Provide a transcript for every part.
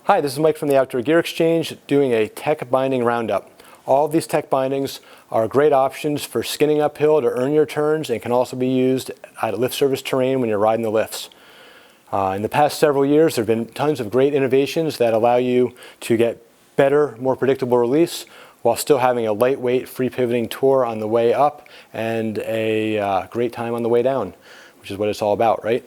Hi, this is Mike from the Outdoor Gear Exchange doing a tech binding roundup. All of these tech bindings are great options for skinning uphill to earn your turns and can also be used at lift service terrain when you're riding the lifts. In the past several years, there have been tons of great innovations that allow you to get better, more predictable release while still having a lightweight, free pivoting tour on the way up and a great time on the way down, which is what it's all about, right?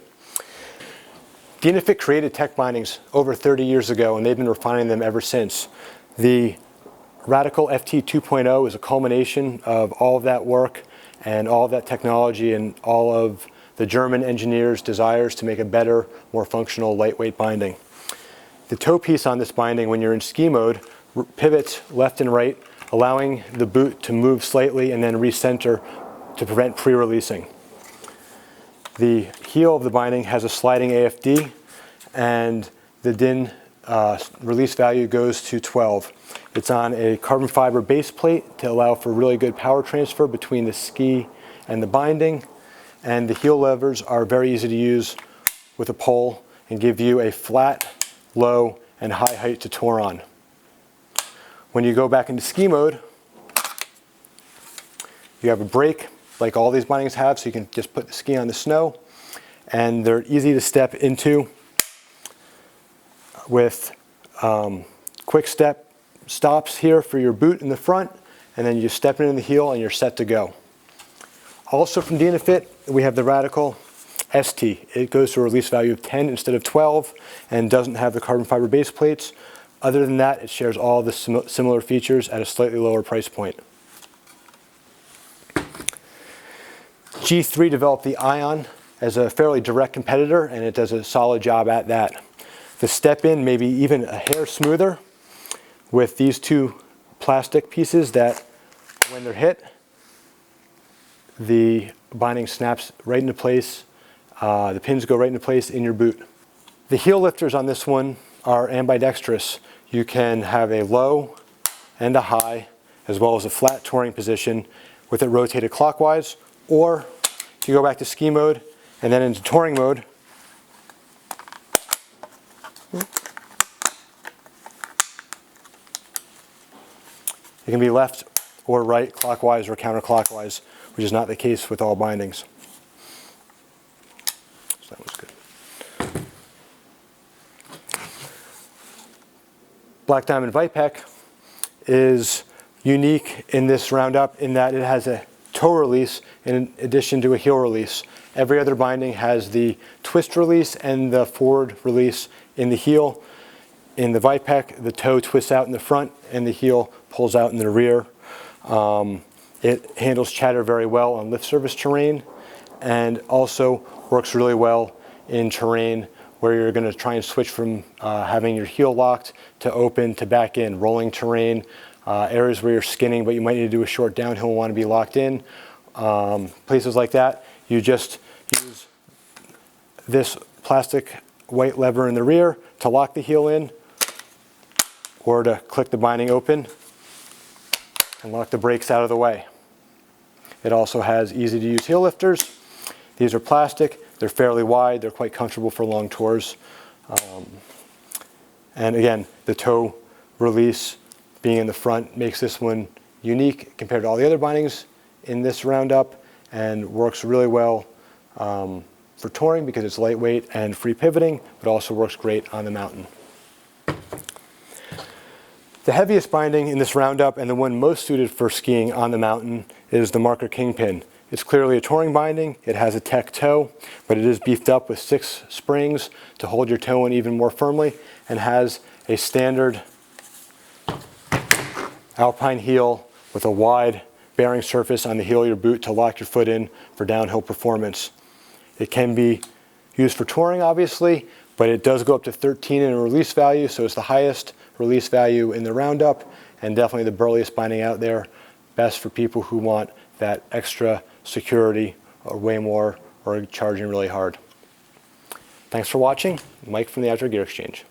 Dynafit created tech bindings over 30 years ago, and they've been refining them ever since. The Radical ST 2.0 is a culmination of all of that work and all of that technology and all of the German engineers' desires to make a better, more functional, lightweight binding. The toe piece on this binding, when you're in ski mode, pivots left and right, allowing the boot to move slightly and then recenter to prevent pre-releasing. The heel of the binding has a sliding AFD, and the DIN release value goes to 12. It's on a carbon fiber base plate to allow for really good power transfer between the ski and the binding, and the heel levers are very easy to use with a pole and give you a flat, low, and high height to tour on. When you go back into ski mode, you have a brake like all these bindings have, so you can just put the ski on the snow, and they're easy to step into with quick step stops here for your boot in the front, and then you just step in the heel and you're set to go. Also from Dynafit, we have the Radical ST. It goes to a release value of 10 instead of 12 and doesn't have the carbon fiber base plates. Other than that, it shares all the similar features at a slightly lower price point. G3 developed the Ion as a fairly direct competitor, and it does a solid job at that. The step-in may be even a hair smoother with these two plastic pieces that, when they're hit, the binding snaps right into place. The pins go right into place in your boot. The heel lifters on this one are ambidextrous. You can have a low and a high, as well as a flat touring position with it rotated clockwise, or if you go back to ski mode and then into touring mode, it can be left or right, clockwise or counterclockwise, which is not the case with all bindings. So that was good. Black Diamond Vipec is unique in this roundup in that it has a toe release in addition to a heel release. Every other binding has the twist release and the forward release in the heel. In the Vipec, the toe twists out in the front and the heel pulls out in the rear. It handles chatter very well on lift service terrain, and also works really well in terrain where you're going to try and switch from having your heel locked to open to back in, rolling terrain, areas where you're skinning but you might need to do a short downhill and want to be locked in. Places like that, you just use this plastic white lever in the rear to lock the heel in, or to click the binding open and lock the brakes out of the way. It also has easy to use heel lifters. These are plastic, they're fairly wide, they're quite comfortable for long tours. And again, the toe release being in the front makes this one unique compared to all the other bindings in this roundup, and works really well for touring because it's lightweight and free pivoting, but also works great on the mountain. The heaviest binding in this roundup, and the one most suited for skiing on the mountain, is the Marker Kingpin. It's clearly a touring binding. It has a tech toe, but it is beefed up with 6 springs to hold your toe in even more firmly, and has a standard alpine heel with a wide bearing surface on the heel of your boot to lock your foot in for downhill performance. It can be used for touring, obviously, but it does go up to 13 in a release value, so it's the highest release value in the roundup, and definitely the burliest binding out there. Best for people who want that extra security or way more, or charging really hard. Thanks for watching. Mike from the Outdoor Gear Exchange.